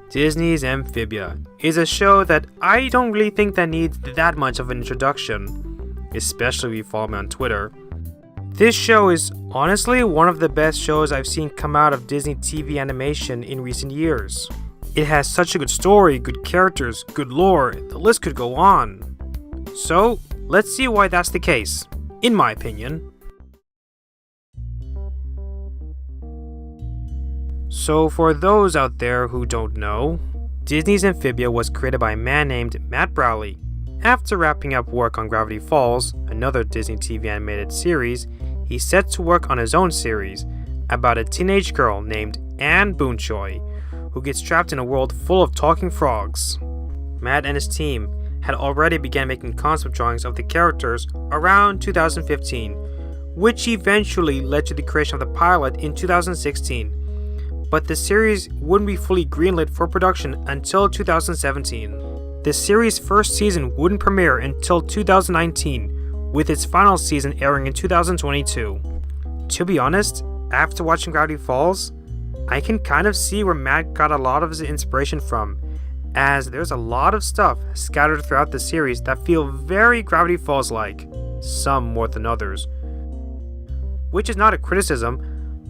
Disney's Amphibia is a show that I don't really think that needs that much of an introduction, especially if you follow me on Twitter. This show is honestly one of the best shows I've seen come out of Disney TV animation in recent years. It has such a good story, good characters, good lore, the list could go on. So, let's see why that's the case, in my opinion. So for those out there who don't know, Disney's Amphibia was created by a man named Matt Browley. After wrapping up work on Gravity Falls, another Disney TV animated series, he set to work on his own series about a teenage girl named Anne Boonchoy, who gets trapped in a world full of talking frogs. Matt and his team had already began making concept drawings of the characters around 2015, which eventually led to the creation of the pilot in 2016. But the series wouldn't be fully greenlit for production until 2017. The series' first season wouldn't premiere until 2019, with its final season airing in 2022. To be honest, after watching Gravity Falls, I can kind of see where Matt got a lot of his inspiration from, as there's a lot of stuff scattered throughout the series that feel very Gravity Falls-like, some more than others. Which is not a criticism,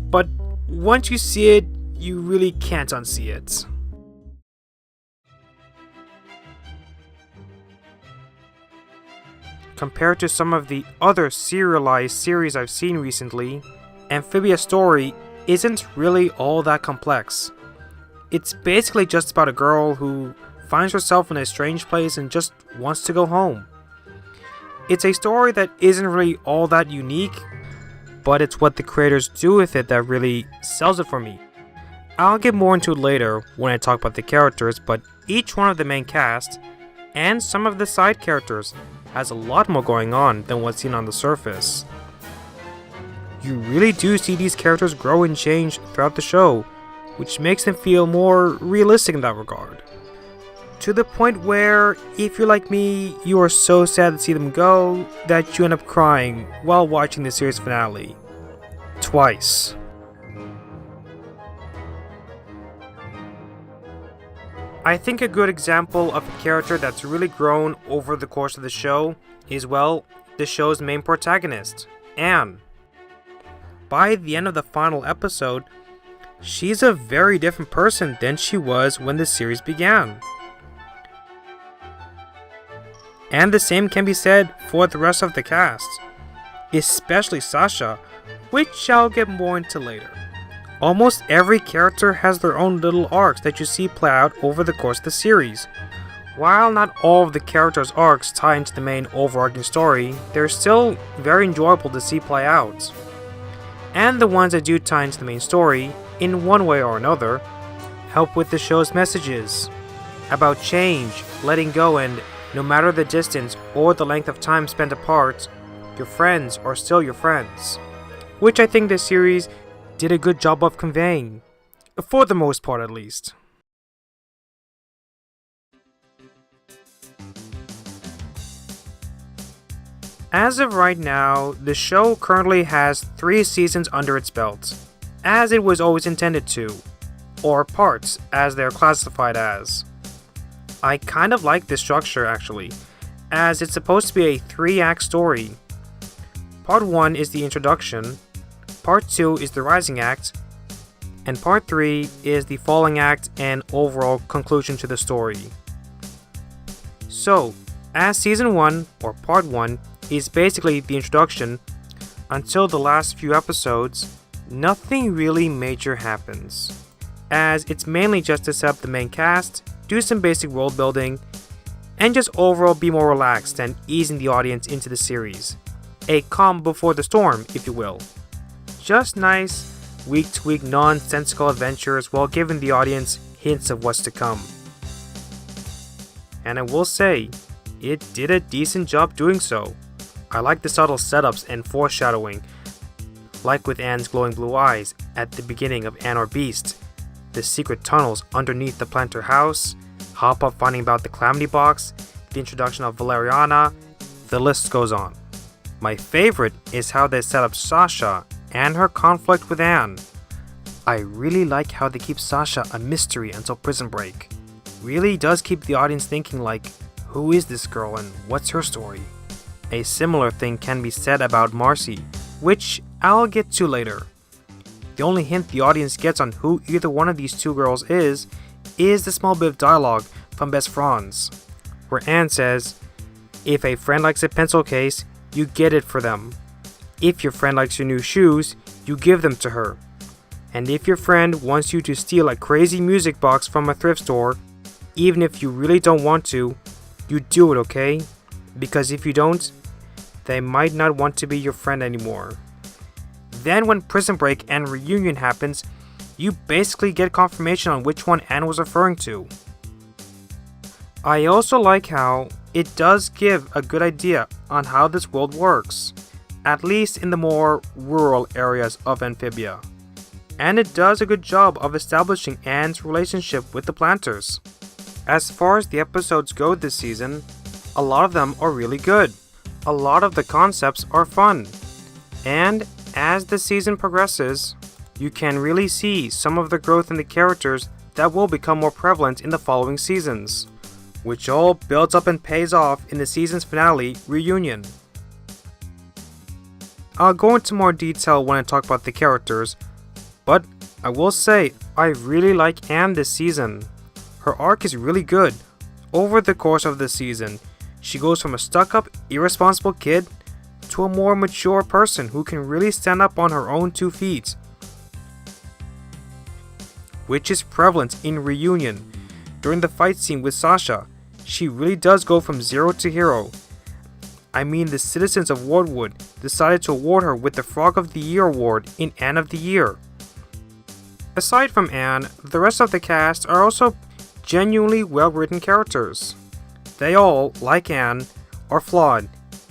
but once you see it, you really can't unsee it. Compared to some of the other serialized series I've seen recently, Amphibia's story isn't really all that complex. It's basically just about a girl who finds herself in a strange place and just wants to go home. It's a story that isn't really all that unique, but it's what the creators do with it that really sells it for me. I'll get more into it later when I talk about the characters, but each one of the main cast, and some of the side characters, has a lot more going on than what's seen on the surface. You really do see these characters grow and change throughout the show, which makes them feel more realistic in that regard. To the point where, if you're like me, you are so sad to see them go that you end up crying while watching the series finale. Twice. I think a good example of a character that's really grown over the course of the show is, well, the show's main protagonist, Anne. By the end of the final episode, she's a very different person than she was when the series began. And the same can be said for the rest of the cast, especially Sasha, which I'll get more into later. Almost every character has their own little arcs that you see play out over the course of the series. While not all of the characters' arcs tie into the main overarching story, they're still very enjoyable to see play out. And the ones that do tie into the main story, in one way or another, help with the show's messages about change, letting go, and no matter the distance or the length of time spent apart, your friends are still your friends. Which I think this series did a good job of conveying, for the most part at least. As of right now, the show currently has 3 seasons under its belt, as it was always intended to, or parts as they're classified as. I kind of like this structure actually, as it's supposed to be a 3-act story. Part 1 is the introduction, Part 2 is the rising act, and Part 3 is the falling act and overall conclusion to the story. So, as Season 1, or Part 1, is basically the introduction, until the last few episodes, nothing really major happens, as it's mainly just to set up the main cast, do some basic world building, and just overall be more relaxed and easing the audience into the series. A calm before the storm, if you will. Just nice, week-to-week nonsensical adventures while giving the audience hints of what's to come. And I will say, it did a decent job doing so. I like the subtle setups and foreshadowing, like with Anne's glowing blue eyes at the beginning of Anne or Beast, the secret tunnels underneath the Planter house, Hop-Up finding about the Calamity Box, the introduction of Valeriana, the list goes on. My favorite is how they set up Sasha and her conflict with Anne. I really like how they keep Sasha a mystery until Prison Break. Really does keep the audience thinking like, who is this girl and what's her story? A similar thing can be said about Marcy, which I'll get to later. The only hint the audience gets on who either one of these two girls is the small bit of dialogue from Best Franz, where Anne says, if a friend likes a pencil case, you get it for them. If your friend likes your new shoes, you give them to her. And if your friend wants you to steal a crazy music box from a thrift store, even if you really don't want to, you do it, okay? Because if you don't, they might not want to be your friend anymore. Then when Prison Break and Reunion happens, you basically get confirmation on which one Anne was referring to. I also like how it does give a good idea on how this world works, at least in the more rural areas of Amphibia. And it does a good job of establishing Anne's relationship with the planters. As far as the episodes go this season, a lot of them are really good. A lot of the concepts are fun. And as the season progresses, you can really see some of the growth in the characters that will become more prevalent in the following seasons, which all builds up and pays off in the season's finale, Reunion. I'll go into more detail when I talk about the characters, but I will say I really like Anne this season. Her arc is really good. Over the course of the season, she goes from a stuck-up, irresponsible kid to a more mature person who can really stand up on her own 2 feet, which is prevalent in Reunion. During the fight scene with Sasha, she really does go from zero to hero. I mean, the citizens of Wardwood decided to award her with the Frog of the Year award in Anne of the Year. Aside from Anne, the rest of the cast are also genuinely well-written characters. They all, like Anne, are flawed,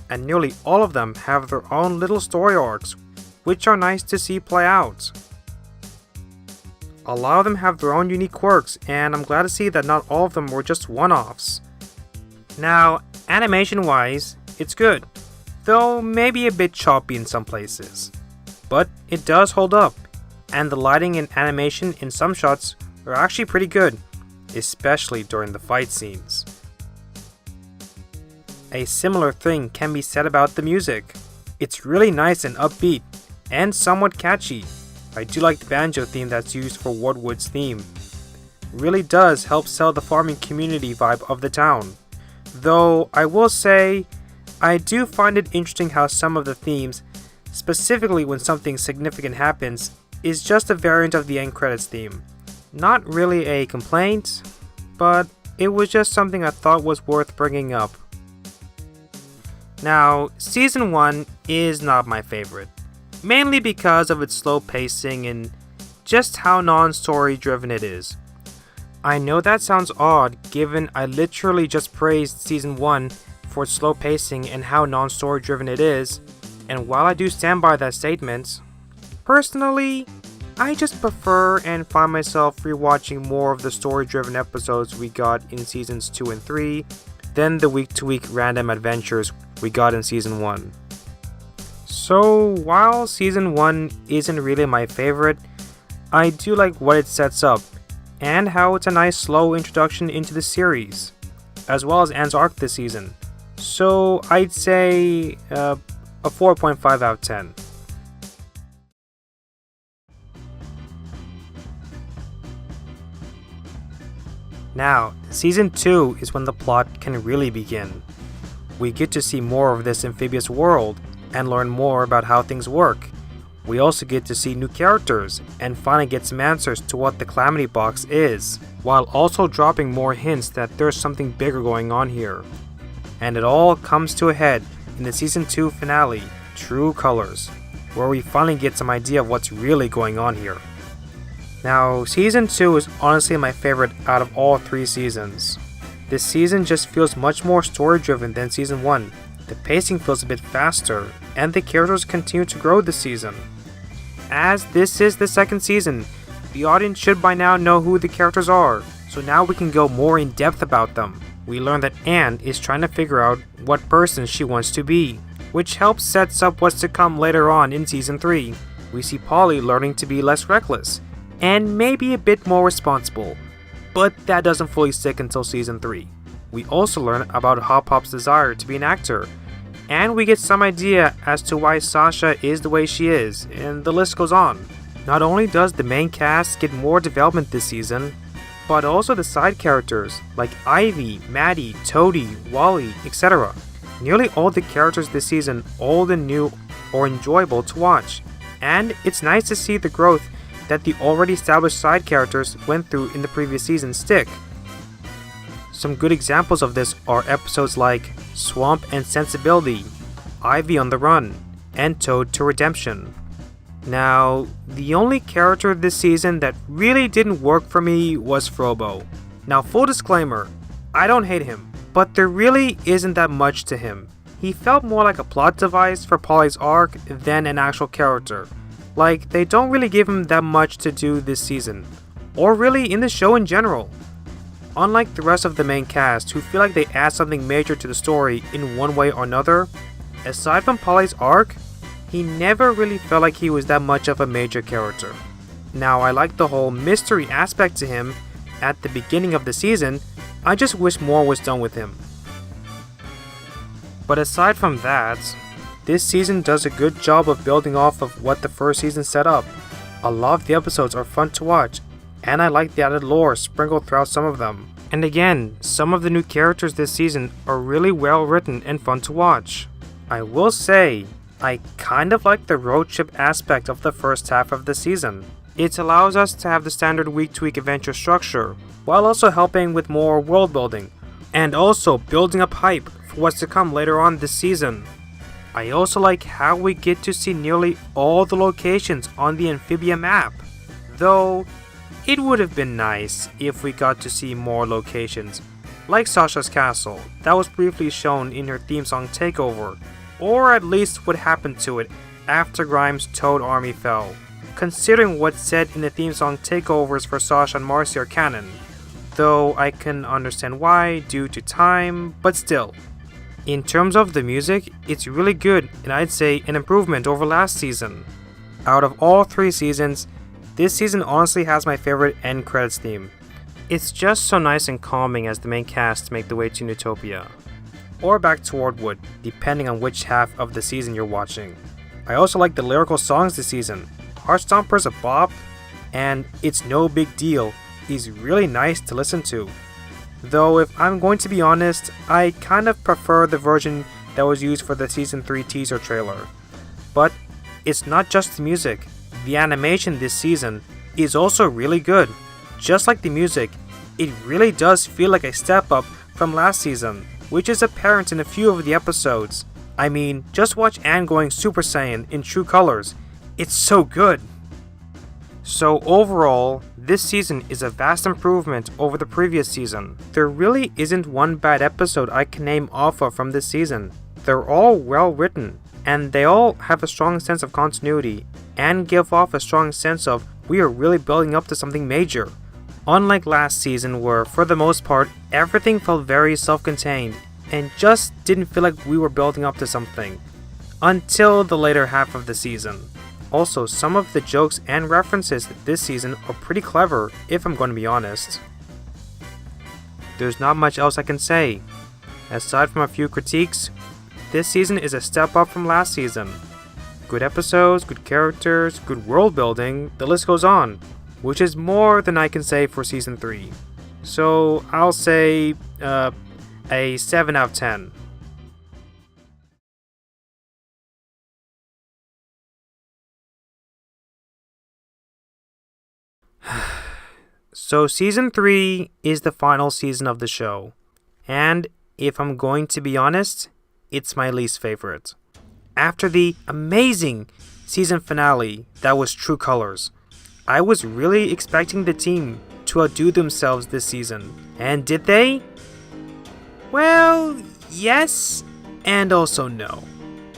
and nearly all of them have their own little story arcs, which are nice to see play out. A lot of them have their own unique quirks, and I'm glad to see that not all of them were just one-offs. Now, animation-wise, it's good, though maybe a bit choppy in some places. But it does hold up, and the lighting and animation in some shots are actually pretty good, especially during the fight scenes. A similar thing can be said about the music. It's really nice and upbeat, and somewhat catchy. I do like the banjo theme that's used for Wardwood's theme. It really does help sell the farming community vibe of the town. Though I will say, I do find it interesting how some of the themes, specifically when something significant happens, is just a variant of the end credits theme. Not really a complaint, but it was just something I thought was worth bringing up. Now, Season 1 is not my favorite, mainly because of its slow pacing and just how non-story driven it is. I know that sounds odd given I literally just praised Season 1 for its slow pacing and how non-story driven it is, and while I do stand by that statement, personally, I just prefer and find myself rewatching more of the story-driven episodes we got in Seasons 2 and 3 than the week-to-week random adventures we got in Season 1. So, while Season 1 isn't really my favorite, I do like what it sets up, and how it's a nice slow introduction into the series, as well as Anne's arc this season. So, I'd say a 4.5 out of 10. Now, Season 2 is when the plot can really begin. We get to see more of this amphibious world and learn more about how things work. We also get to see new characters and finally get some answers to what the Calamity Box is, while also dropping more hints that there's something bigger going on here. And it all comes to a head in the Season 2 finale, True Colors, where we finally get some idea of what's really going on here. Now, Season 2 is honestly my favorite out of all 3 seasons. This season just feels much more story-driven than Season 1. The pacing feels a bit faster, and the characters continue to grow this season. As this is the second season, the audience should by now know who the characters are, so now we can go more in depth about them. We learn that Anne is trying to figure out what person she wants to be, which helps sets up what's to come later on in Season 3. We see Polly learning to be less reckless, and maybe a bit more responsible, but that doesn't fully stick until season 3. We also learn about Hop-Pop's desire to be an actor, and we get some idea as to why Sasha is the way she is, and the list goes on. Not only does the main cast get more development this season, but also the side characters like Ivy, Maddie, Toadie, Wally, etc. Nearly all the characters this season old and new or enjoyable to watch, and it's nice to see the growth that the already established side characters went through in the previous season stick. Some good examples of this are episodes like Swamp and Sensibility, Ivy on the Run, and Toad to Redemption. Now, the only character this season that really didn't work for me was Frobo. Now, full disclaimer, I don't hate him, but there really isn't that much to him. He felt more like a plot device for Polly's arc than an actual character. Like, they don't really give him that much to do this season, or really in the show in general. Unlike the rest of the main cast who feel like they add something major to the story in one way or another, aside from Polly's arc, he never really felt like he was that much of a major character. Now, I like the whole mystery aspect to him at the beginning of the season, I just wish more was done with him. But aside from that, this season does a good job of building off of what the first season set up. A lot of the episodes are fun to watch, and I like the added lore sprinkled throughout some of them. And again, some of the new characters this season are really well written and fun to watch. I will say, I kind of like the road trip aspect of the first half of the season. It allows us to have the standard week-to-week adventure structure, while also helping with more world building, and also building up hype for what's to come later on this season. I also like how we get to see nearly all the locations on the Amphibia map, though it would have been nice if we got to see more locations, like Sasha's castle, that was briefly shown in her theme song Takeover, or at least what happened to it after Grimes' Toad army fell, considering what's said in the theme song Takeovers for Sasha and Marcy are canon, though I can understand why due to time, but still. In terms of the music, it's really good and I'd say an improvement over last season. Out of all 3 seasons, this season honestly has my favorite end credits theme. It's just so nice and calming as the main cast make the way to Newtopia, or back to Wardwood, depending on which half of the season you're watching. I also like the lyrical songs this season. Heartstomper's a bop, and It's No Big Deal is really nice to listen to. Though if I'm going to be honest, I kind of prefer the version that was used for the season 3 teaser trailer. But it's not just the music. The animation this season is also really good. Just like the music, it really does feel like a step up from last season, which is apparent in a few of the episodes. I mean, just watch Anne going Super Saiyan in true colors. It's so good. So overall, this season is a vast improvement over the previous season. There really isn't one bad episode I can name off of from this season. They're all well written, and they all have a strong sense of continuity, and give off a strong sense of we are really building up to something major. Unlike last season where, for the most part, everything felt very self-contained, and just didn't feel like we were building up to something. Until the later half of the season. Also, some of the jokes and references this season are pretty clever, if I'm going to be honest. There's not much else I can say. Aside from a few critiques, this season is a step up from last season. Good episodes, good characters, good world building, the list goes on, which is more than I can say for season 3. So I'll say a 7 out of 10. So season 3 is the final season of the show, and if I'm going to be honest, it's my least favorite. After the amazing season finale that was True Colors, I was really expecting the team to outdo themselves this season, and did they? Well, yes, and also no.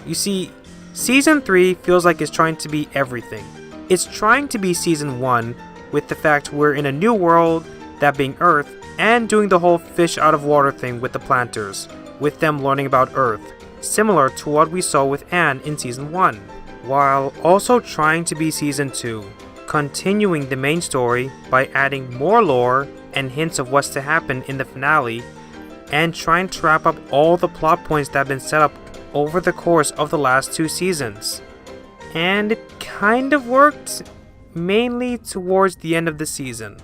You see, season 3 feels like it's trying to be everything. It's trying to be season 1 with the fact we're in a new world, that being Earth, and doing the whole fish out of water thing with the planters, with them learning about Earth, similar to what we saw with Anne in season 1, while also trying to be season 2, continuing the main story by adding more lore and hints of what's to happen in the finale, and trying to wrap up all the plot points that have been set up over the course of the last 2 seasons. And it kind of worked, mainly towards the end of the season.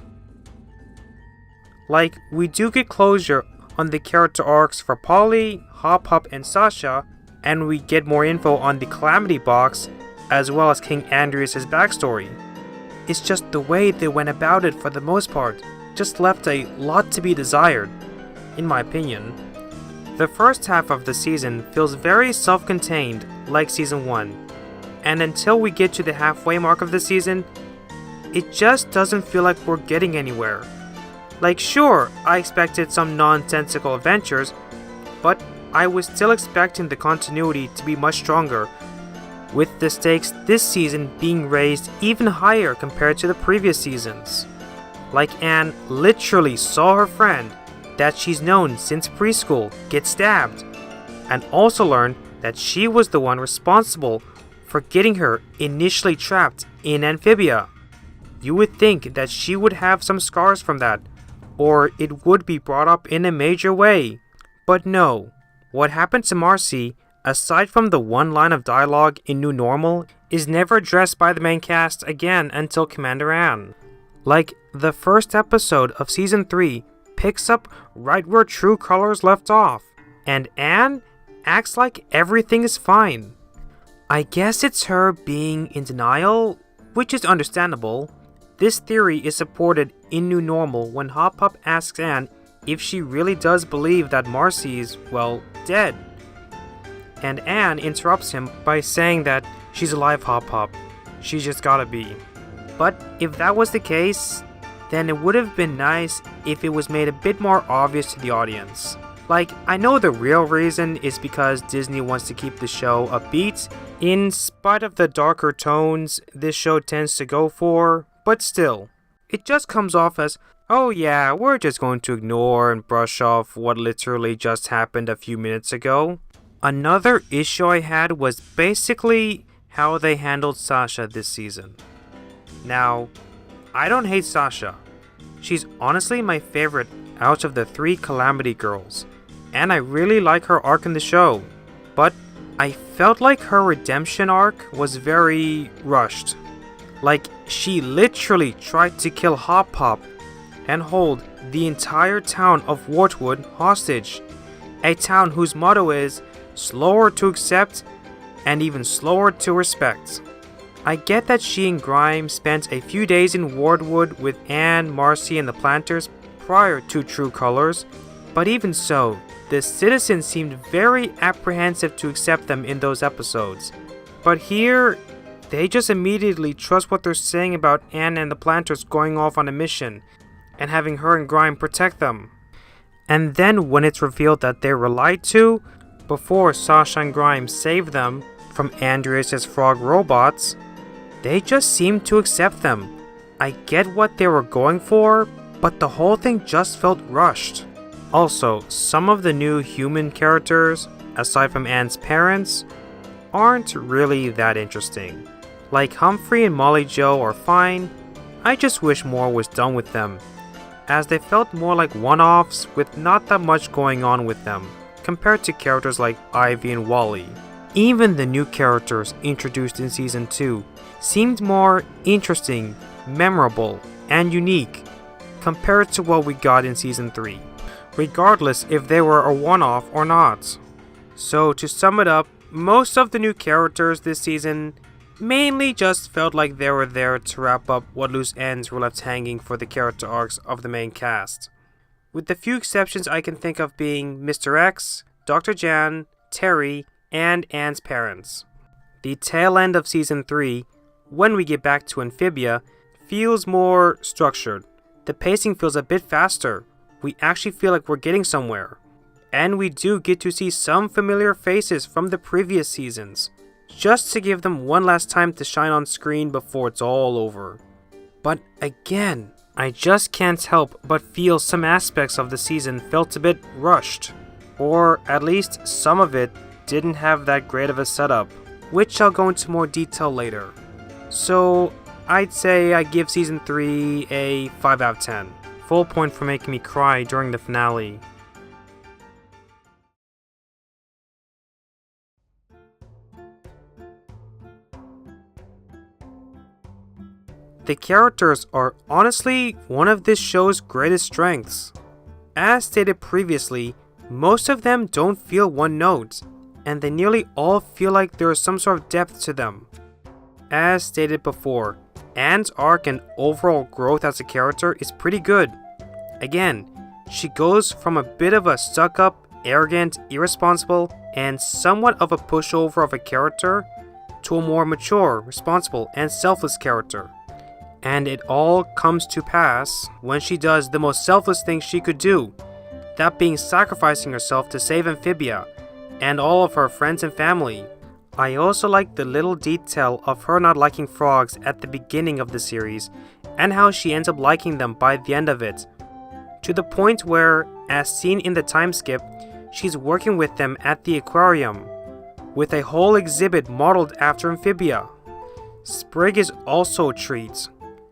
Like, we do get closure on the character arcs for Polly, Hop-Hop, and Sasha, and we get more info on the Calamity Box, as well as King Andreas' backstory. It's just the way they went about it for the most part just left a lot to be desired, in my opinion. The first half of the season feels very self-contained, like Season 1, and until we get to the halfway mark of the season, it just doesn't feel like we're getting anywhere. Like, sure, I expected some nonsensical adventures, but I was still expecting the continuity to be much stronger, with the stakes this season being raised even higher compared to the previous seasons. Like, Anne literally saw her friend, that she's known since preschool, get stabbed, and also learned that she was the one responsible for getting her initially trapped in Amphibia. You would think that she would have some scars from that, or it would be brought up in a major way. But no, what happened to Marcy, aside from the one line of dialogue in New Normal, is never addressed by the main cast again until Commander Anne. Like, the first episode of Season 3 picks up right where True Colors left off, and Anne acts like everything is fine. I guess it's her being in denial, which is understandable. This theory is supported in New Normal when Hop-Hop asks Anne if she really does believe that Marcy's, well, dead. And Anne interrupts him by saying that she's alive, Hop-Hop. She's just gotta be. But if that was the case, then it would have been nice if it was made a bit more obvious to the audience. Like, I know the real reason is because Disney wants to keep the show upbeat, in spite of the darker tones this show tends to go for, but still, it just comes off as, oh yeah, we're just going to ignore and brush off what literally just happened a few minutes ago. Another issue I had was basically how they handled Sasha this season. Now, I don't hate Sasha. She's honestly my favorite out of the 3 Calamity girls, and I really like her arc in the show, but I felt like her redemption arc was very rushed. Like, she literally tried to kill Hop-Hop and hold the entire town of Wartwood hostage, a town whose motto is slower to accept and even slower to respect. I get that she and Grime spent a few days in Wardwood with Anne, Marcy, and the Planters prior to True Colors, but even so, the citizens seemed very apprehensive to accept them in those episodes. But here, they just immediately trust what they're saying about Anne and the Planters going off on a mission, and having her and Grime protect them. And then when it's revealed that they were lied to, before Sasha and Grime saved them from Andreas' frog robots, they just seemed to accept them. I get what they were going for, but the whole thing just felt rushed. Also, some of the new human characters, aside from Anne's parents, aren't really that interesting. Like Humphrey and Molly Joe are fine, I just wish more was done with them, as they felt more like one-offs with not that much going on with them, compared to characters like Ivy and Wally. Even the new characters introduced in Season 2 seemed more interesting, memorable, and unique compared to what we got in Season 3, regardless if they were a one-off or not. So to sum it up, most of the new characters this season mainly just felt like they were there to wrap up what loose ends were left hanging for the character arcs of the main cast, with the few exceptions I can think of being Mr. X, Dr. Jan, Terry, and Anne's parents. The tail end of Season 3, when we get back to Amphibia, feels more structured. The pacing feels a bit faster. We actually feel like we're getting somewhere. And we do get to see some familiar faces from the previous seasons, just to give them one last time to shine on screen before it's all over. But again, I just can't help but feel some aspects of the season felt a bit rushed, or at least some of it didn't have that great of a setup, which I'll go into more detail later. So I'd say I give Season 3 a 5 out of 10. Full point for making me cry during the finale. The characters are honestly one of this show's greatest strengths. As stated previously, most of them don't feel one note, and they nearly all feel like there is some sort of depth to them. As stated before, Anne's arc and overall growth as a character is pretty good. Again, she goes from a bit of a stuck-up, arrogant, irresponsible, and somewhat of a pushover of a character to a more mature, responsible, and selfless character. And it all comes to pass when she does the most selfless thing she could do, that being sacrificing herself to save Amphibia and all of her friends and family. I also like the little detail of her not liking frogs at the beginning of the series, and how she ends up liking them by the end of it, to the point where, as seen in the time skip, she's working with them at the aquarium, with a whole exhibit modeled after Amphibia. Sprig is also a treat.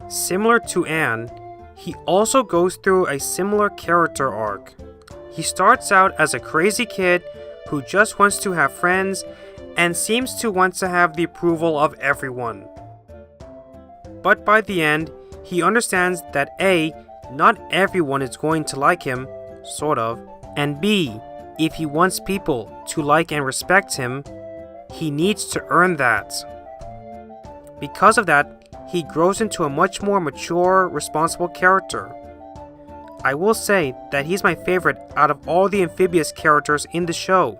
Similar to Anne, he also goes through a similar character arc. He starts out as a crazy kid who just wants to have friends and seems to want to have the approval of everyone. But by the end, he understands that A, not everyone is going to like him, sort of, and B, if he wants people to like and respect him, he needs to earn that. Because of that, he grows into a much more mature, responsible character. I will say that he's my favorite out of all the amphibious characters in the show.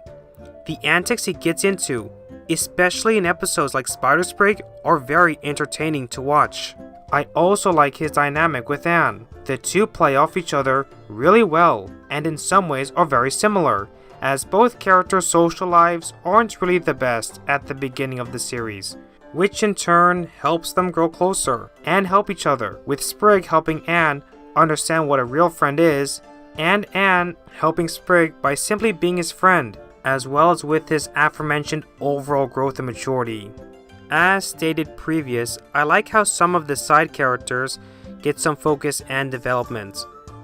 The antics he gets into, especially in episodes like Spider Sprig, are very entertaining to watch. I also like his dynamic with Anne. The two play off each other really well, and in some ways are very similar, as both characters' social lives aren't really the best at the beginning of the series, which in turn helps them grow closer and help each other, with Sprig helping Anne understand what a real friend is, and Anne helping Sprig by simply being his friend, as well as with his aforementioned overall growth and maturity. As stated previous, I like how some of the side characters get some focus and development.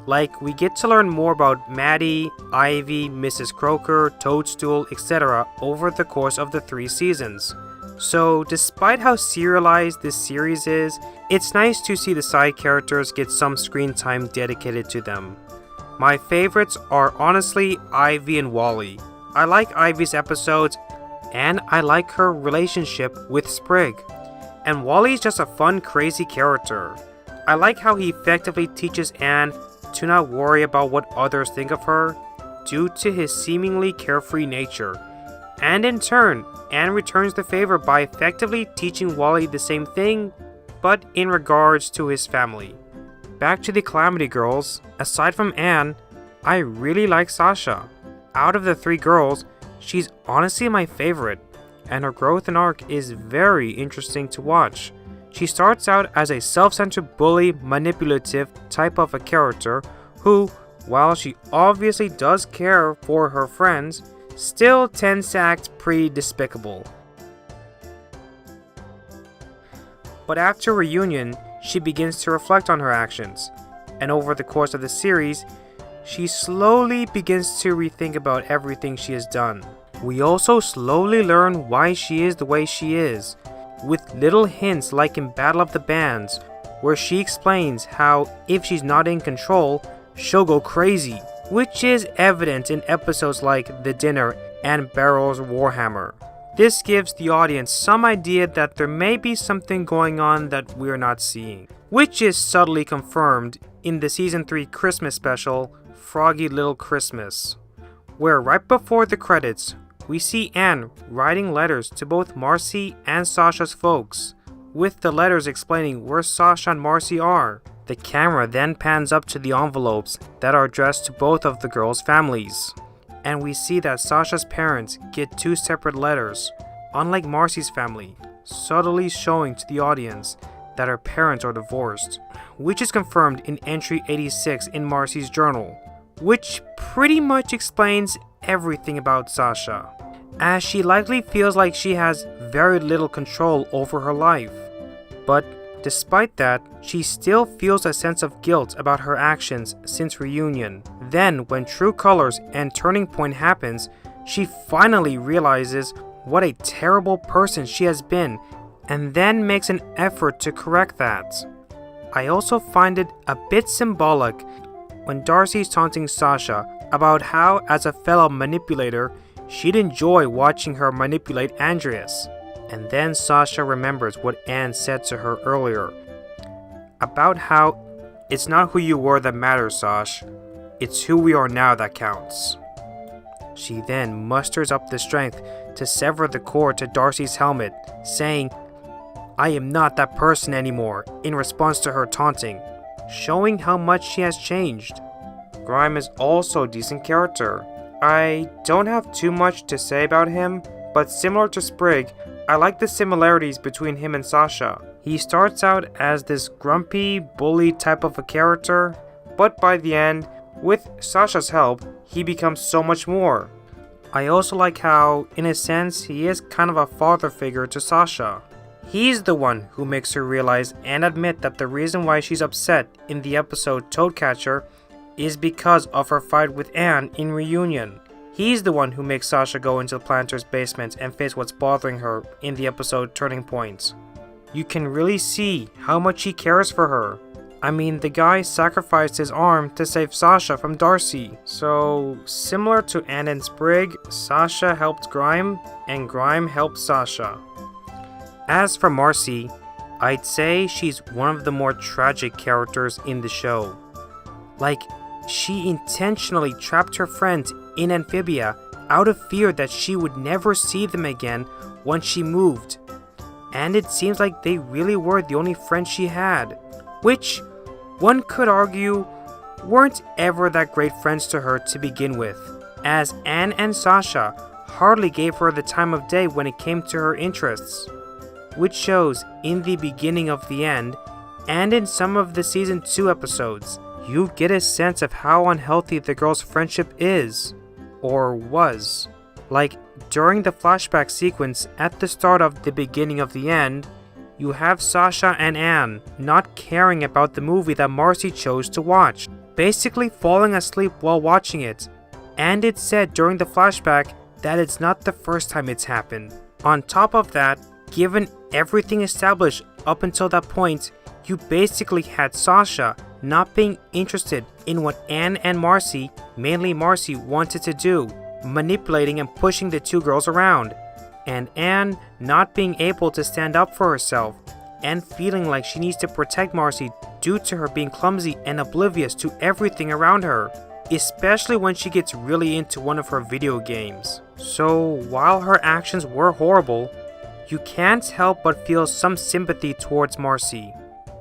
Like, we get to learn more about Maddie, Ivy, Mrs. Croker, Toadstool, etc. over the course of the 3 seasons. So, despite how serialized this series is, it's nice to see the side characters get some screen time dedicated to them. My favorites are honestly Ivy and Wally. I like Ivy's episodes, and I like her relationship with Sprig. And Wally's just a fun, crazy character. I like how he effectively teaches Anne to not worry about what others think of her, due to his seemingly carefree nature. And in turn, Anne returns the favor by effectively teaching Wally the same thing, but in regards to his family. Back to the Calamity Girls, aside from Anne, I really like Sasha. Out of the 3 girls, she's honestly my favorite, and her growth and arc is very interesting to watch. She starts out as a self-centered bully, manipulative type of a character who, while she obviously does care for her friends, still tends to act pretty despicable. But after reunion, she begins to reflect on her actions, and over the course of the series, she slowly begins to rethink about everything she has done. We also slowly learn why she is the way she is, with little hints like in Battle of the Bands, where she explains how if she's not in control, she'll go crazy, which is evident in episodes like The Dinner and Barrel's Warhammer. This gives the audience some idea that there may be something going on that we're not seeing, which is subtly confirmed in the Season 3 Christmas special, Froggy Little Christmas, where right before the credits, we see Anne writing letters to both Marcy and Sasha's folks, with the letters explaining where Sasha and Marcy are. The camera then pans up to the envelopes that are addressed to both of the girls' families, and we see that Sasha's parents get 2 separate letters, unlike Marcy's family, subtly showing to the audience that her parents are divorced, which is confirmed in entry 86 in Marcy's journal, which pretty much explains everything about Sasha, as she likely feels like she has very little control over her life. But Despite that, she still feels a sense of guilt about her actions since reunion. Then, when True Colors and Turning Point happens, she finally realizes what a terrible person she has been, and then makes an effort to correct that. I also find it a bit symbolic when Darcy's taunting Sasha about how, as a fellow manipulator, she'd enjoy watching her manipulate Andreas. And then Sasha remembers what Anne said to her earlier about how it's not who you were that matters, Sash. It's who we are now that counts. She then musters up the strength to sever the cord to Darcy's helmet, saying, "I am not that person anymore," in response to her taunting, showing how much she has changed. Grime is also a decent character. I don't have too much to say about him, but similar to Sprig, I like the similarities between him and Sasha. He starts out as this grumpy, bully type of a character, but by the end, with Sasha's help, he becomes so much more. I also like how, in a sense, he is kind of a father figure to Sasha. He's the one who makes her realize and admit that the reason why she's upset in the episode Toadcatcher is because of her fight with Anne in Reunion. He's the one who makes Sasha go into the planter's basement and face what's bothering her in the episode Turning Point. You can really see how much he cares for her. I mean, the guy sacrificed his arm to save Sasha from Darcy. So, similar to Anne and Sprig, Sasha helped Grime, and Grime helped Sasha. As for Marcy, I'd say she's one of the more tragic characters in the show. Like, she intentionally trapped her friends in Amphibia out of fear that she would never see them again once she moved. And it seems like they really were the only friends she had, which one could argue weren't ever that great friends to her to begin with, as Anne and Sasha hardly gave her the time of day when it came to her interests, which shows in the beginning of the end and in some of the season 2 episodes. You get a sense of how unhealthy the girls' friendship is, or was. Like, during the flashback sequence at the start of the beginning of the end, you have Sasha and Anne not caring about the movie that Marcy chose to watch, basically falling asleep while watching it. And it's said during the flashback that it's not the first time it's happened. On top of that, given everything established up until that point, you basically had Sasha not being interested in what Anne and Marcy, mainly Marcy, wanted to do, manipulating and pushing the two girls around, and Anne not being able to stand up for herself and feeling like she needs to protect Marcy due to her being clumsy and oblivious to everything around her, especially when she gets really into one of her video games. So while her actions were horrible, you can't help but feel some sympathy towards Marcy.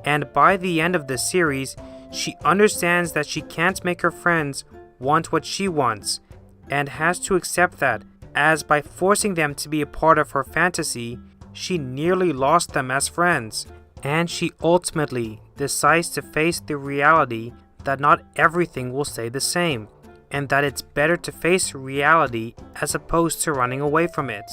And by the end of the series, she understands that she can't make her friends want what she wants, and has to accept that, as by forcing them to be a part of her fantasy, she nearly lost them as friends. And she ultimately decides to face the reality that not everything will stay the same, and that it's better to face reality as opposed to running away from it.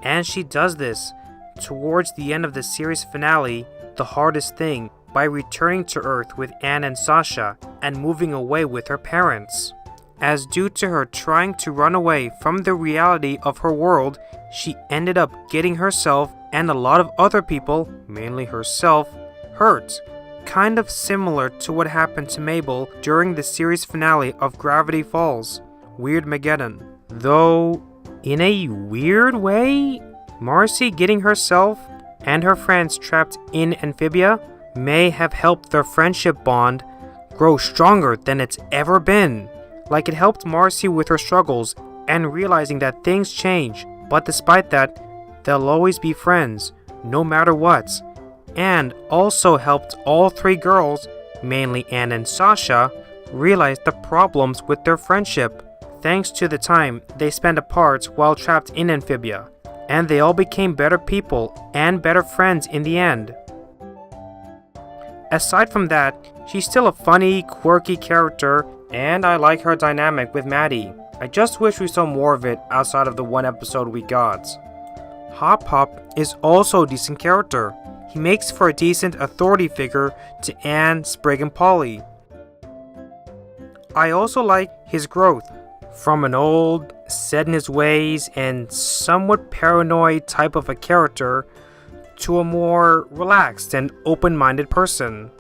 And she does this towards the end of the series finale, The Hardest Thing, by returning to Earth with Anne and Sasha and moving away with her parents. As due to her trying to run away from the reality of her world, she ended up getting herself and a lot of other people, mainly herself, hurt. Kind of similar to what happened to Mabel during the series finale of Gravity Falls, Weirdmageddon. Though, in a weird way, Marcy getting herself and her friends trapped in Amphibia may have helped their friendship bond grow stronger than it's ever been. Like, it helped Marcy with her struggles and realizing that things change, but despite that, they'll always be friends, no matter what. And also helped all three girls, mainly Anne and Sasha, realize the problems with their friendship, thanks to the time they spent apart while trapped in Amphibia. And they all became better people and better friends in the end. Aside from that, she's still a funny, quirky character, and I like her dynamic with Maddie. I just wish we saw more of it outside of the one episode we got. Hop Hop is also a decent character. he makes for a decent authority figure to Anne, Sprig, and Polly. I also like his growth from an old, set in his ways, and somewhat paranoid type of a character to a more relaxed and open-minded person.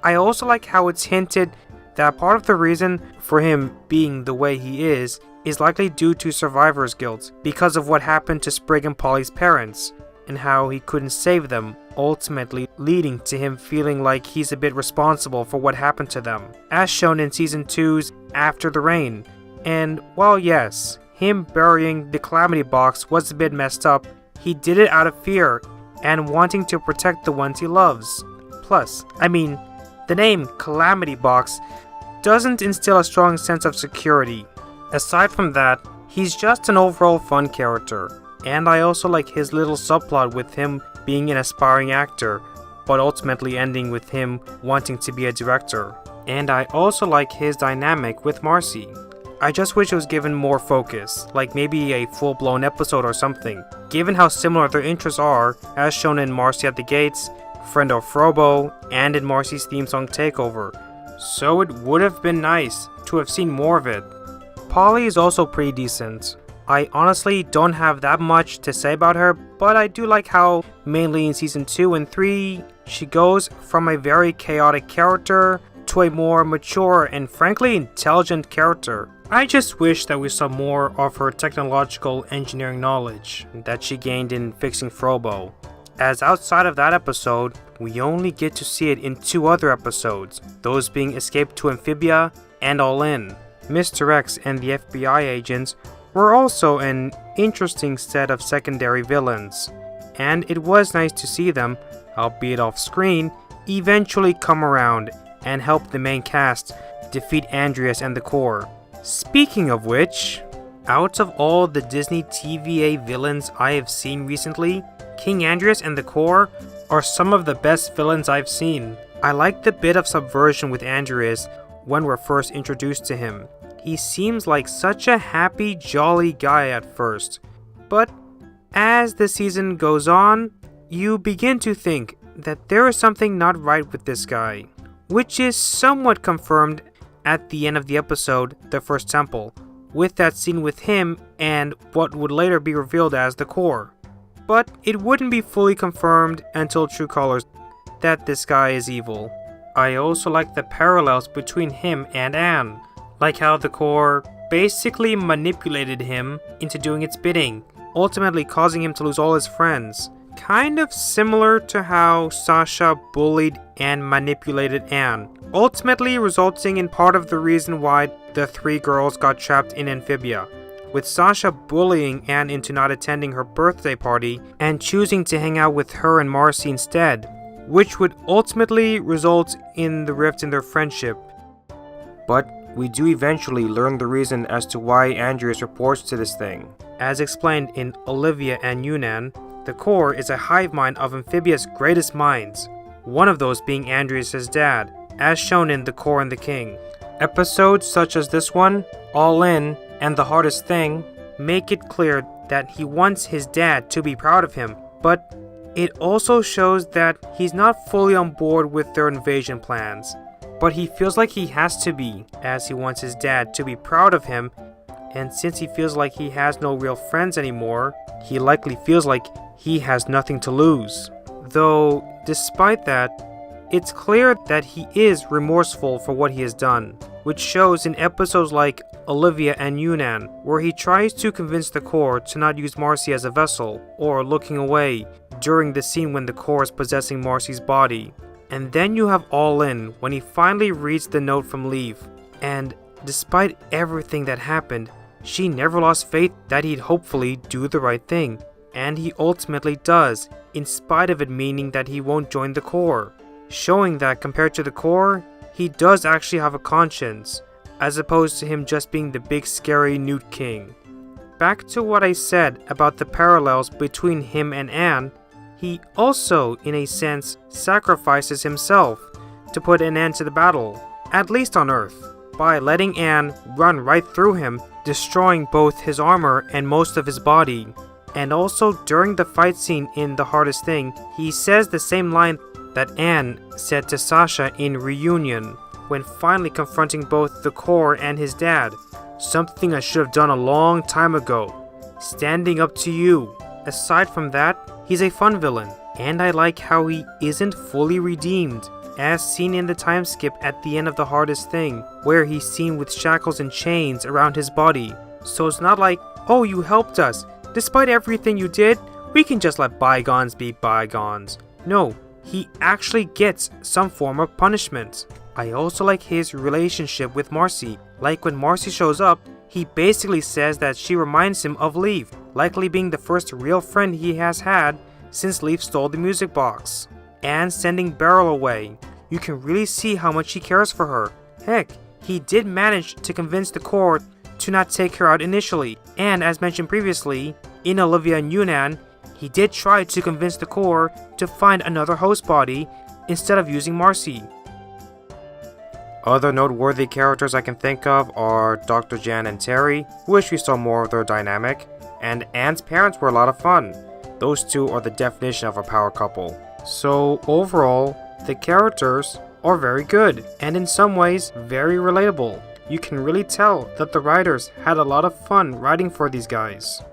I also like how it's hinted that part of the reason for him being the way he is likely due to survivor's guilt because of what happened to Sprig and Polly's parents, and how he couldn't save them, ultimately leading to him feeling like he's a bit responsible for what happened to them, as shown in Season 2's After the Rain. And while yes, him burying the Calamity Box was a bit messed up, he did it out of fear and wanting to protect the ones he loves. Plus, the name Calamity Box doesn't instill a strong sense of security. Aside from that, he's just an overall fun character, and I also like his little subplot with him being an aspiring actor, but ultimately ending with him wanting to be a director. And I also like his dynamic with Marcy. I just wish it was given more focus, like maybe a full-blown episode or something, given how similar their interests are, as shown in Marcy at the Gates, Friend of Frobo, and in Marcy's theme song Takeover. So it would have been nice to have seen more of it. Polly is also pretty decent. I honestly don't have that much to say about her, but I do like how, mainly in Season 2 and 3, she goes from a very chaotic character to a more mature and frankly intelligent character. I just wish that we saw more of her technological engineering knowledge that she gained in fixing Frobo, as outside of that episode, we only get to see it in 2 other episodes, those being Escape to Amphibia and All In. Mr. X and the FBI agents were also an interesting set of secondary villains, and it was nice to see them, albeit off screen, eventually come around and help the main cast defeat Andreas and the Corps. Speaking of which, out of all the Disney TVA villains I have seen recently, King Andreas and the Corps are some of the best villains I've seen. I like the bit of subversion with Andreas when we're first introduced to him. He seems like such a happy, jolly guy at first, but as the season goes on, you begin to think that there is something not right with this guy, which is somewhat confirmed at the end of the episode, The First Temple, with that scene with him and what would later be revealed as the Corps. But it wouldn't be fully confirmed until True Colors that this guy is evil. I also like the parallels between him and Anne, like how the Corps basically manipulated him into doing its bidding, ultimately causing him to lose all his friends. Kind of similar to how Sasha bullied and manipulated Anne, ultimately resulting in part of the reason why the 3 girls got trapped in Amphibia, with Sasha bullying Anne into not attending her birthday party and choosing to hang out with her and Marcy instead, which would ultimately result in the rift in their friendship. But we do eventually learn the reason as to why Andreas reports to this thing. As explained in Olivia and Yunnan, the Corps is a hive mind of Amphibia's greatest minds, one of those being Andreas' dad, as shown in The Corps and the King. Episodes such as this one, All In, and The Hardest Thing make it clear that he wants his dad to be proud of him, but it also shows that he's not fully on board with their invasion plans. But he feels like he has to be, as he wants his dad to be proud of him, and since he feels like he has no real friends anymore, he likely feels like he has nothing to lose. Though, despite that, it's clear that he is remorseful for what he has done, which shows in episodes like Olivia and Yunnan, where he tries to convince the Corps to not use Marcy as a vessel, or looking away during the scene when the Corps is possessing Marcy's body. And then you have All In when he finally reads the note from Leave, and despite everything that happened, she never lost faith that he'd hopefully do the right thing, and he ultimately does, in spite of it meaning that he won't join the Corps, showing that compared to the Corps, he does actually have a conscience, as opposed to him just being the big scary Newt King. Back to what I said about the parallels between him and Anne, he also, in a sense, sacrifices himself to put an end to the battle, at least on Earth, by letting Anne run right through him, destroying both his armor and most of his body. And also during the fight scene in The Hardest Thing, he says the same line that Anne said to Sasha in Reunion when finally confronting both the Core and his dad. Something I should have done a long time ago. Standing up to you. Aside from that, he's a fun villain, and I like how he isn't fully redeemed, as seen in the time skip at the end of The Hardest Thing, where he's seen with shackles and chains around his body. So it's not like, oh, you helped us. Despite everything you did, we can just let bygones be bygones. No, he actually gets some form of punishment. I also like his relationship with Marcy. Like when Marcy shows up, he basically says that she reminds him of Leaf, likely being the first real friend he has had since Leaf stole the music box. And sending Beryl away. You can really see how much he cares for her. Heck, he did manage to convince the Core to not take her out initially, and as mentioned previously, in Olivia and Yunnan, he did try to convince the Core to find another host body instead of using Marcy. Other noteworthy characters I can think of are Dr. Jan and Terry, wish we saw more of their dynamic, and Anne's parents were a lot of fun. Those two are the definition of a power couple. So overall, the characters are very good, and in some ways, very relatable. You can really tell that the writers had a lot of fun writing for these guys.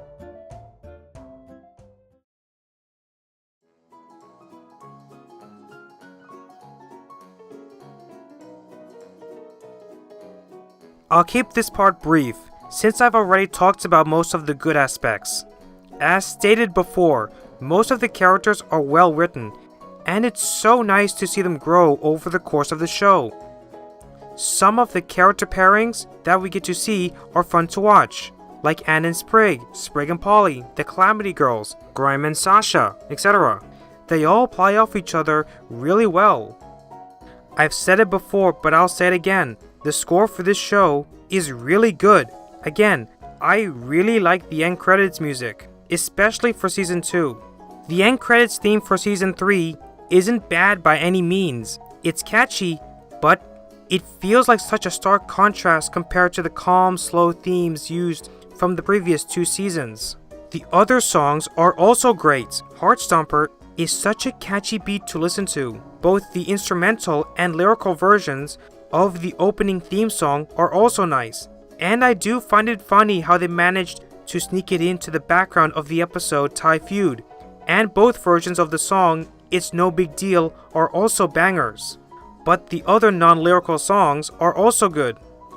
I'll keep this part brief, since I've already talked about most of the good aspects. As stated before, most of the characters are well written, and it's so nice to see them grow over the course of the show. Some of the character pairings that we get to see are fun to watch, like Anne and Sprig, Sprig and Polly, the Calamity Girls, Grime and Sasha, etc. They all play off each other really well. I've said it before, but I'll say it again. The score for this show is really good. Again, I really like the end credits music, especially for Season 2. The end credits theme for Season 3 isn't bad by any means. It's catchy, but it feels like such a stark contrast compared to the calm, slow themes used from the previous 2 seasons. The other songs are also great. Heartstomper is such a catchy beat to listen to. Both the instrumental and lyrical versions of the opening theme song are also nice. And I do find it funny how they managed to sneak it into the background of the episode Thai Feud. And both versions of the song, It's No Big Deal, are also bangers. But the other non-lyrical songs are also good.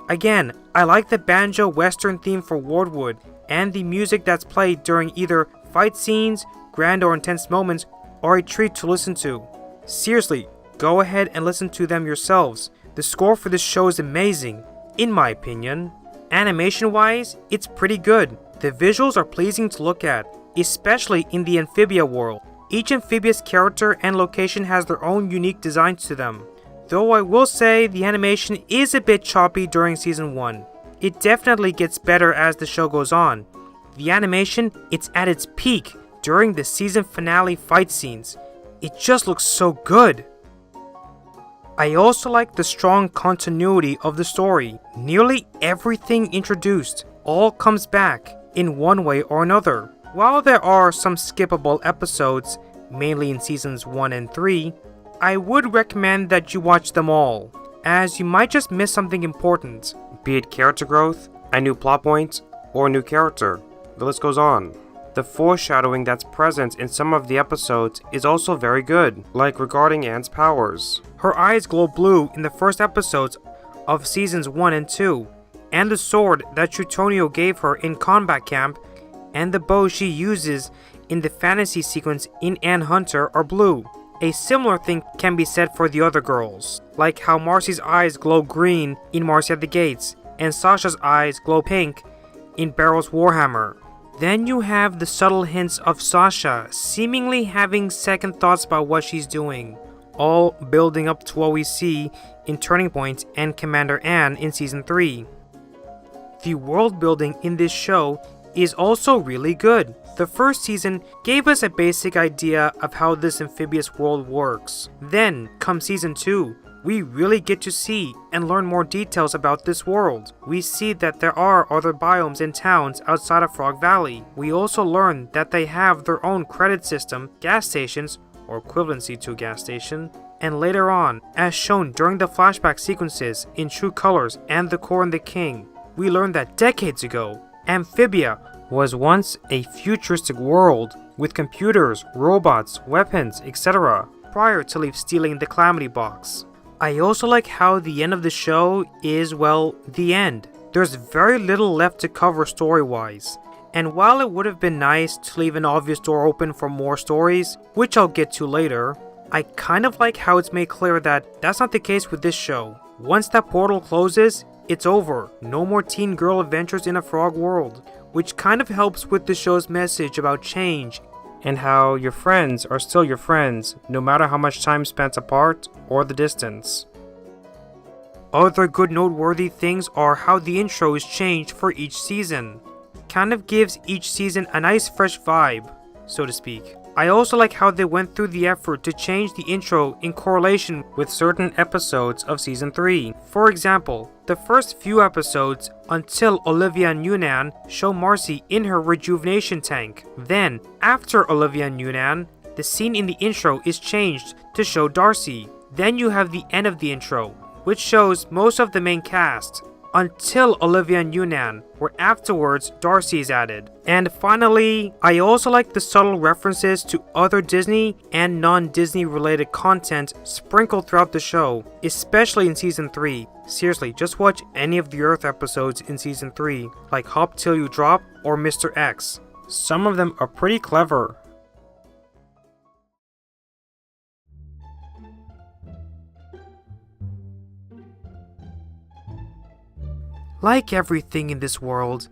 Again, I like the banjo western theme for Wardwood, and the music that's played during either fight scenes, grand or intense moments are a treat to listen to. Seriously, go ahead and listen to them yourselves. The score for this show is amazing, in my opinion. Animation-wise, it's pretty good. The visuals are pleasing to look at, especially in the Amphibia world. Each amphibious character and location has their own unique designs to them. Though I will say the animation is a bit choppy during Season 1. It definitely gets better as the show goes on. The animation, it's at its peak during the season finale fight scenes. It just looks so good. I also like the strong continuity of the story. Nearly everything introduced all comes back in one way or another. While there are some skippable episodes, mainly in Seasons 1 and 3, I would recommend that you watch them all, as you might just miss something important, be it character growth, a new plot point, or a new character. The list goes on. The foreshadowing that's present in some of the episodes is also very good, like regarding Anne's powers. Her eyes glow blue in the first episodes of Seasons 1 and 2, and the sword that Trutonio gave her in combat camp and the bow she uses in the fantasy sequence in Anne Hunter are blue. A similar thing can be said for the other girls, like how Marcy's eyes glow green in Marcy at the Gates, and Sasha's eyes glow pink in Beryl's Warhammer. Then you have the subtle hints of Sasha seemingly having second thoughts about what she's doing, all building up to what we see in Turning Point and Commander Anne in Season 3. The world building in this show is also really good. The first season gave us a basic idea of how this amphibious world works. Then comes Season 2, we really get to see and learn more details about this world. We see that there are other biomes and towns outside of Frog Valley. We also learn that they have their own credit system, gas stations, or equivalency to a gas station. And later on, as shown during the flashback sequences in True Colors and The Core and the King, we learn that decades ago, Amphibia was once a futuristic world with computers, robots, weapons, etc. prior to Leaf stealing the Calamity Box. I also like how the end of the show is, well, the end. There's very little left to cover story-wise. And while it would have been nice to leave an obvious door open for more stories, which I'll get to later, I kind of like how it's made clear that that's not the case with this show. Once that portal closes, it's over. No more teen girl adventures in a frog world, which kind of helps with the show's message about change and how your friends are still your friends, no matter how much time spent apart or the distance. Other good noteworthy things are how the intro is changed for each season. Kind of gives each season a nice fresh vibe, so to speak. I also like how they went through the effort to change the intro in correlation with certain episodes of Season 3. For example, the first few episodes until Olivia and Yunnan show Marcy in her rejuvenation tank. Then, after Olivia and Yunnan, the scene in the intro is changed to show Darcy. Then you have the end of the intro, which shows most of the main cast, until Olivia and Yunnan, where afterwards Darcy is added. And finally, I also like the subtle references to other Disney and non-Disney related content sprinkled throughout the show, especially in Season 3. Seriously, just watch any of the Earth episodes in Season 3, like Hop Till You Drop or Mr. X. Some of them are pretty clever. Like everything in this world,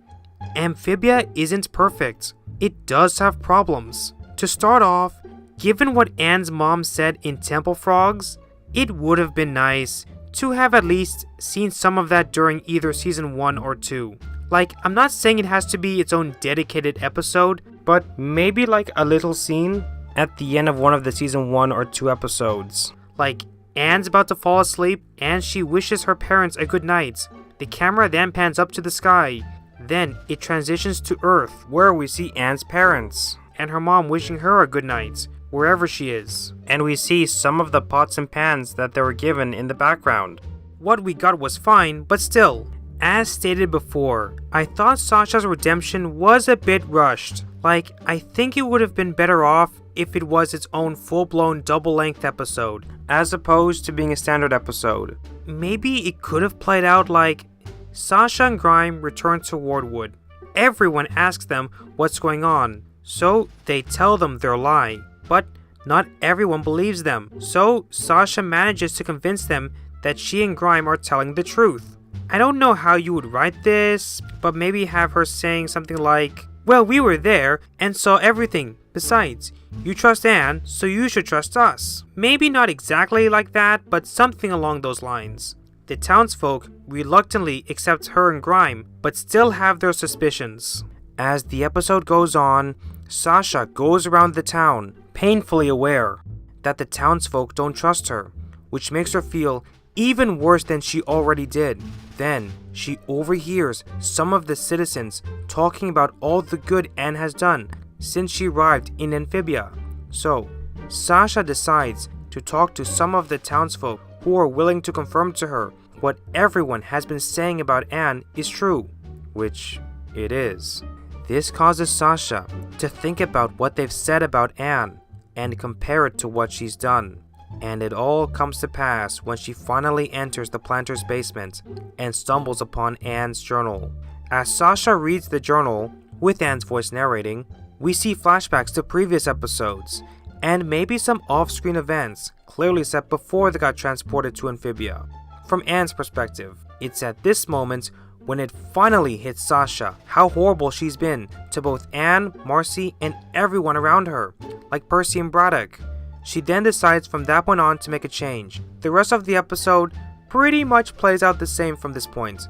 Amphibia isn't perfect. It does have problems. To start off, given what Anne's mom said in Temple Frogs, it would have been nice to have at least seen some of that during either Season 1 or 2. Like, I'm not saying it has to be its own dedicated episode, but maybe like a little scene at the end of one of the Season 1 or 2 episodes. Like, Anne's about to fall asleep and she wishes her parents a good night. The camera then pans up to the sky. Then it transitions to Earth, where we see Anne's parents and her mom wishing her a good night, wherever she is. And we see some of the pots and pans that they were given in the background. What we got was fine, but still, as stated before, I thought Sasha's redemption was a bit rushed. Like, I think it would have been better off if it was its own full-blown double-length episode, as opposed to being a standard episode. Maybe it could have played out like Sasha and Grime return to Wardwood. Everyone asks them what's going on, so they tell them their lie. But not everyone believes them, so Sasha manages to convince them that she and Grime are telling the truth. I don't know how you would write this, but maybe have her saying something like, "Well, we were there and saw everything. Besides, you trust Anne, so you should trust us." Maybe not exactly like that, but something along those lines. The townsfolk reluctantly accept her and Grime, but still have their suspicions. As the episode goes on, Sasha goes around the town, painfully aware that the townsfolk don't trust her, which makes her feel even worse than she already did. Then, she overhears some of the citizens talking about all the good Anne has done since she arrived in Amphibia. So, Sasha decides to talk to some of the townsfolk who are willing to confirm to her what everyone has been saying about Anne is true, which it is. This causes Sasha to think about what they've said about Anne and compare it to what she's done. And it all comes to pass when she finally enters the planter's basement and stumbles upon Anne's journal. As Sasha reads the journal, with Anne's voice narrating, we see flashbacks to previous episodes, and maybe some off-screen events clearly set before they got transported to Amphibia. From Anne's perspective, it's at this moment when it finally hits Sasha how horrible she's been to both Anne, Marcy, and everyone around her, like Percy and Braddock. She then decides from that point on to make a change. The rest of the episode pretty much plays out the same from this point,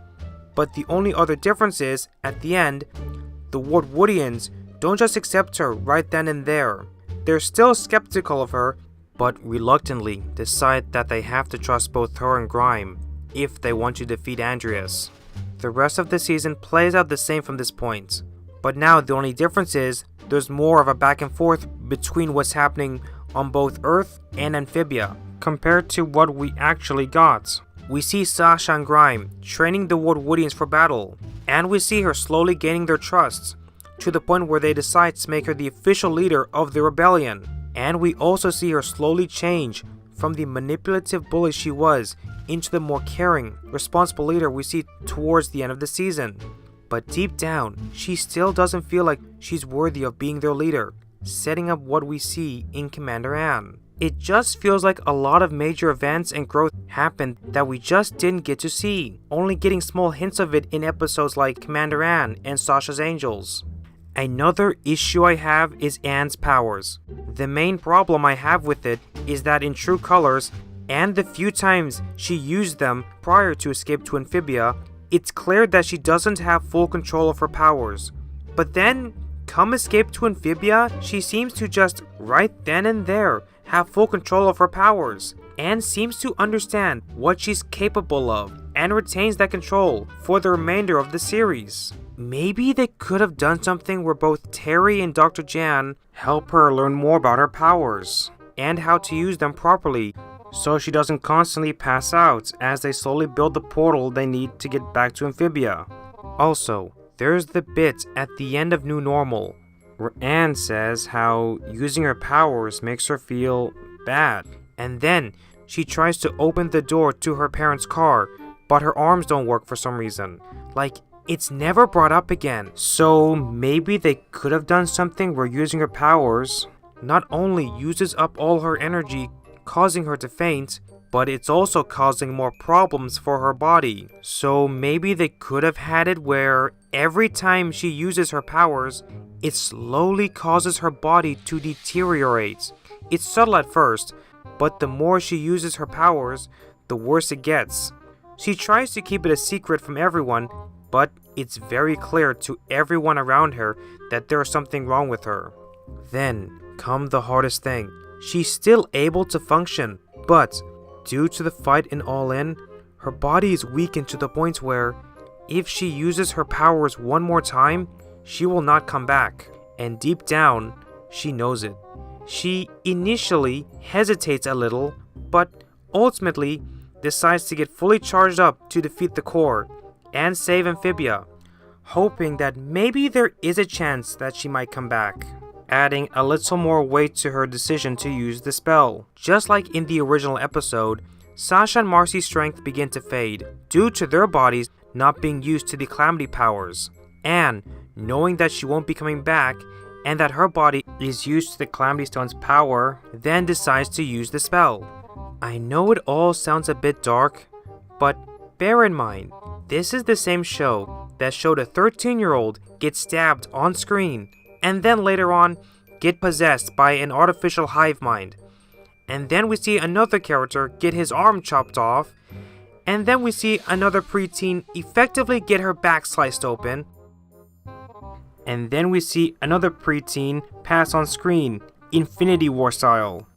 but the only other difference is, at the end, the Wardwoodians don't just accept her right then and there. They're still skeptical of her, but reluctantly decide that they have to trust both her and Grime if they want to defeat Andreas. The rest of the season plays out the same from this point, but now the only difference is there's more of a back and forth between what's happening on both Earth and Amphibia compared to what we actually got. We see Sasha and Grime training the Woodwoodians for battle, and we see her slowly gaining their trust to the point where they decide to make her the official leader of the rebellion. And we also see her slowly change from the manipulative bully she was into the more caring, responsible leader we see towards the end of the season. But deep down, she still doesn't feel like she's worthy of being their leader, setting up what we see in Commander Anne. It just feels like a lot of major events and growth happened that we just didn't get to see, only getting small hints of it in episodes like Commander Anne and Sasha's Angels. Another issue I have is Anne's powers. The main problem I have with it is that in True Colors, and the few times she used them prior to Escape to Amphibia, it's clear that she doesn't have full control of her powers. But then, come Escape to Amphibia, she seems to just right then and there have full control of her powers, and seems to understand what she's capable of, and retains that control for the remainder of the series. Maybe they could have done something where both Terry and Dr. Jan help her learn more about her powers, and how to use them properly, so she doesn't constantly pass out as they slowly build the portal they need to get back to Amphibia. Also, there's the bit at the end of New Normal, where Anne says how using her powers makes her feel bad, and then she tries to open the door to her parents' car, but her arms don't work for some reason. Like, it's never brought up again. So maybe they could have done something where using her powers not only uses up all her energy, causing her to faint, but it's also causing more problems for her body. So maybe they could have had it where every time she uses her powers, it slowly causes her body to deteriorate. It's subtle at first, but the more she uses her powers, the worse it gets. She tries to keep it a secret from everyone, but it's very clear to everyone around her that there's something wrong with her. Then come the hardest thing. She's still able to function, but due to the fight in All In, her body is weakened to the point where if she uses her powers one more time, she will not come back. And deep down, she knows it. She initially hesitates a little, but ultimately decides to get fully charged up to defeat the core and save Amphibia, hoping that maybe there is a chance that she might come back, adding a little more weight to her decision to use the spell. Just like in the original episode, Sasha and Marcy's strength begin to fade due to their bodies not being used to the Calamity powers. Anne, knowing that she won't be coming back and that her body is used to the Calamity Stone's power, then decides to use the spell. I know it all sounds a bit dark, but bear in mind, this is the same show that showed a 13-year-old get stabbed on screen and then later on get possessed by an artificial hive mind. And then we see another character get his arm chopped off, and then we see another preteen effectively get her back sliced open, and then we see another preteen pass on screen, Infinity War style.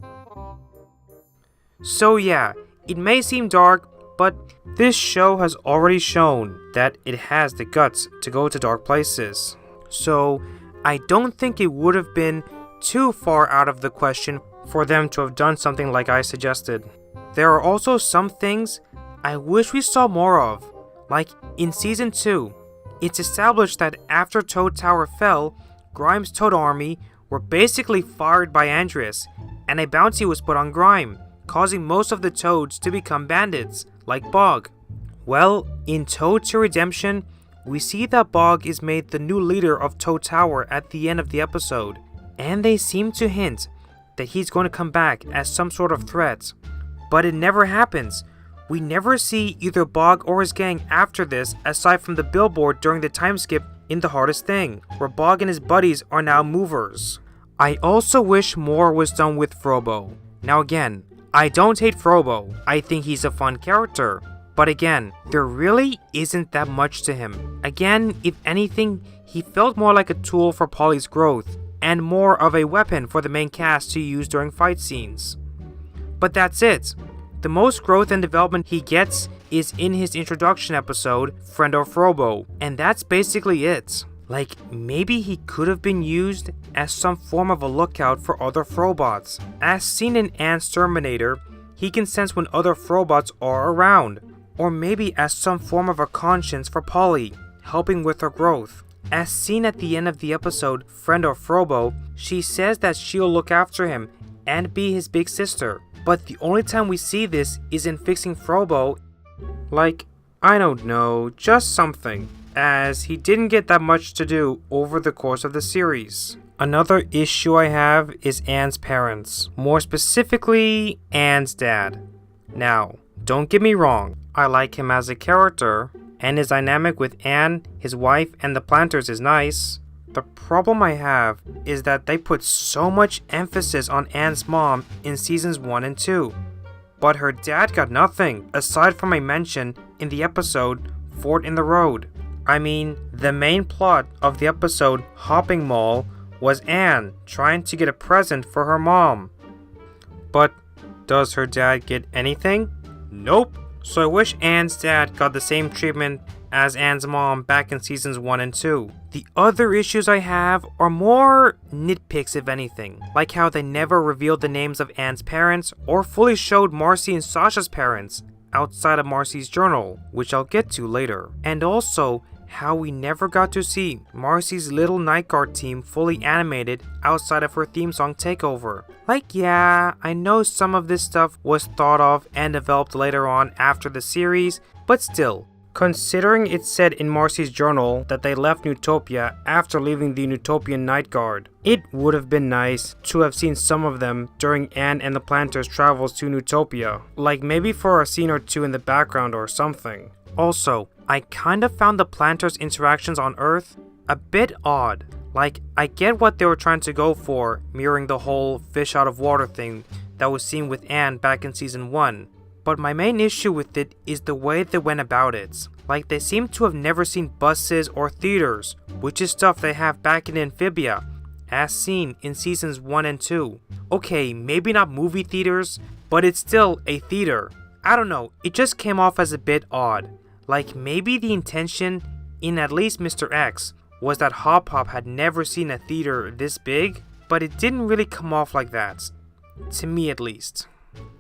So yeah, it may seem dark, but this show has already shown that it has the guts to go to dark places. So I don't think it would have been too far out of the question for them to have done something like I suggested. There are also some things I wish we saw more of, like in Season 2. It's established that after Toad Tower fell, Grime's Toad Army were basically fired by Andreas, and a bounty was put on Grime, causing most of the Toads to become bandits, like Bog. Well, in Toad to Redemption, we see that Bog is made the new leader of Toad Tower at the end of the episode, and they seem to hint that he's going to come back as some sort of threat. But it never happens. We never see either Bog or his gang after this, aside from the billboard during the time skip in The Hardest Thing, where Bog and his buddies are now movers. I also wish more was done with Frobo. Now again, I don't hate Frobo, I think he's a fun character, but again, there really isn't that much to him. Again, if anything, he felt more like a tool for Polly's growth, and more of a weapon for the main cast to use during fight scenes. but that's it. The most growth and development he gets is in his introduction episode, Friend or Frobo, and that's basically it. Like, maybe he could have been used as some form of a lookout for other Frobots. As seen in Ant's Terminator, he can sense when other Frobots are around. Or maybe as some form of a conscience for Polly, helping with her growth. As seen at the end of the episode, Friend or Frobo, she says that she'll look after him and be his big sister. But the only time we see this is in fixing Frobo. Like, I don't know, just something, as he didn't get that much to do over the course of the series. Another issue I have is Anne's parents, more specifically, Anne's dad. Now, don't get me wrong, I like him as a character, and his dynamic with Anne, his wife, and the planters is nice. The problem I have is that they put so much emphasis on Anne's mom in seasons 1 and 2. But her dad got nothing, aside from a mention in the episode Fort in the Road. I mean, the main plot of the episode Hopping Mall was Anne trying to get a present for her mom. But does her dad get anything? Nope. So I wish Anne's dad got the same treatment as Anne's mom back in seasons 1 and 2. The other issues I have are more nitpicks if anything, like how they never revealed the names of Anne's parents or fully showed Marcy and Sasha's parents outside of Marcy's journal, which I'll get to later. And also, how we never got to see Marcy's little night guard team fully animated outside of her theme song Takeover. Like, yeah, I know some of this stuff was thought of and developed later on after the series, but still, considering it said in Marcy's journal that they left Newtopia after leaving the Newtopian Night Guard, it would have been nice to have seen some of them during Anne and the Planters' travels to Newtopia, like maybe for a scene or two in the background or something. Also, I kind of found the Planters' interactions on Earth a bit odd. Like, I get what they were trying to go for, mirroring the whole fish out of water thing that was seen with Anne back in season 1. But my main issue with it is the way they went about it. Like, they seem to have never seen buses or theaters, which is stuff they have back in Amphibia, as seen in seasons 1 and 2. Okay, maybe not movie theaters, but it's still a theater. I don't know, it just came off as a bit odd. Like, maybe the intention in at least Mr. X was that Hop Hop had never seen a theater this big, but it didn't really come off like that. To me at least.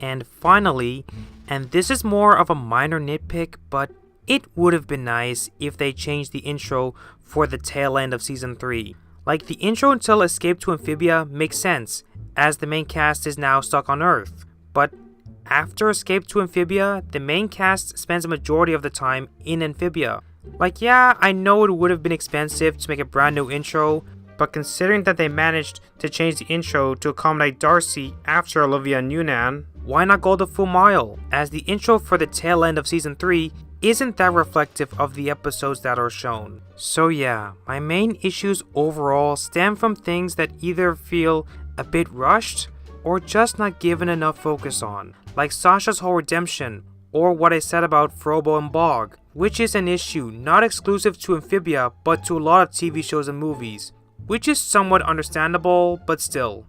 And finally, and this is more of a minor nitpick, but it would have been nice if they changed the intro for the tail end of season 3. Like, the intro until Escape to Amphibia makes sense, as the main cast is now stuck on Earth. But after Escape to Amphibia, the main cast spends a majority of the time in Amphibia. Like, yeah, I know it would have been expensive to make a brand new intro, but considering that they managed to change the intro to accommodate Darcy after Olivia and Yunnan, why not go the full mile? As the intro for the tail end of season 3 isn't that reflective of the episodes that are shown. So yeah, my main issues overall stem from things that either feel a bit rushed or just not given enough focus on, like Sasha's whole redemption, or what I said about Frobo and Bog, which is an issue not exclusive to Amphibia but to a lot of TV shows and movies, which is somewhat understandable, but still.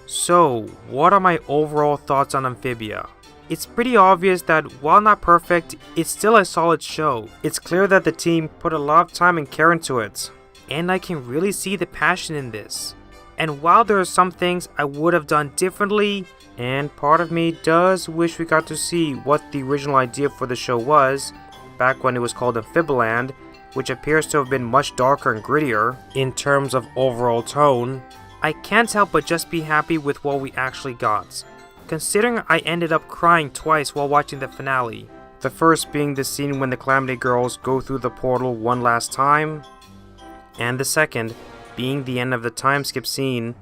So, what are my overall thoughts on Amphibia? It's pretty obvious that while not perfect, it's still a solid show. It's clear that the team put a lot of time and care into it, and I can really see the passion in this. And while there are some things I would have done differently, and part of me does wish we got to see what the original idea for the show was, back when it was called Amphibiland, which appears to have been much darker and grittier in terms of overall tone, I can't help but just be happy with what we actually got. Considering I ended up crying twice while watching the finale. The first being the scene when the Calamity Girls go through the portal one last time, and the second being the end of the time skip scene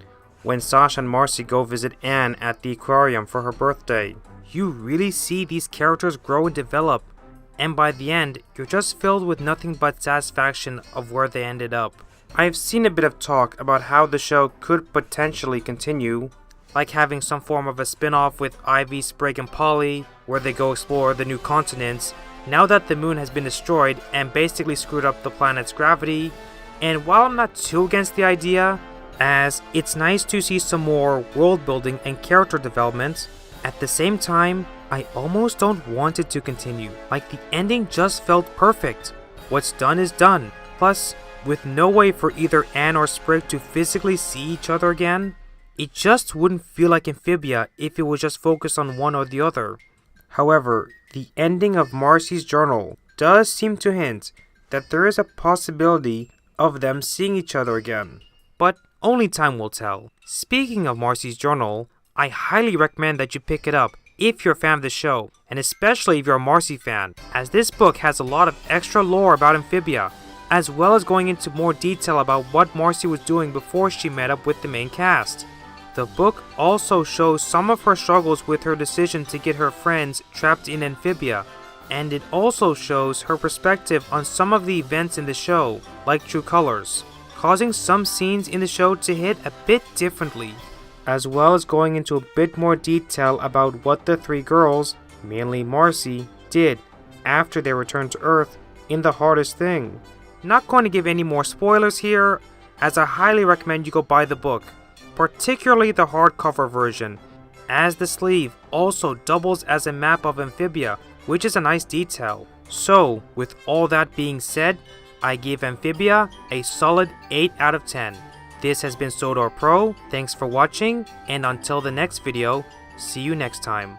when Sasha and Marcy go visit Anne at the aquarium for her birthday. You really see these characters grow and develop, and by the end, you're just filled with nothing but satisfaction of where they ended up. I've seen a bit of talk about how the show could potentially continue, like having some form of a spin-off with Ivy, Sprague, and Polly, where they go explore the new continents, now that the moon has been destroyed and basically screwed up the planet's gravity. And while I'm not too against the idea, as it's nice to see some more world building and character development, at the same time, I almost don't want it to continue. Like, the ending just felt perfect. What's done is done. Plus, with no way for either Anne or Sprig to physically see each other again, it just wouldn't feel like Amphibia if it was just focused on one or the other. However, the ending of Marcy's journal does seem to hint that there is a possibility of them seeing each other again. But only time will tell. Speaking of Marcy's journal, I highly recommend that you pick it up if you're a fan of the show, and especially if you're a Marcy fan, as this book has a lot of extra lore about Amphibia, as well as going into more detail about what Marcy was doing before she met up with the main cast. The book also shows some of her struggles with her decision to get her friends trapped in Amphibia, and it also shows her perspective on some of the events in the show, like True Colors, causing some scenes in the show to hit a bit differently, as well as going into a bit more detail about what the three girls, mainly Marcy, did after they returned to Earth in The Hardest Thing. Not going to give any more spoilers here, as I highly recommend you go buy the book, particularly the hardcover version, as the sleeve also doubles as a map of Amphibia, which is a nice detail. So, with all that being said, I give Amphibia a solid 8 out of 10. This has been Sodor Pro, thanks for watching, and until the next video, see you next time.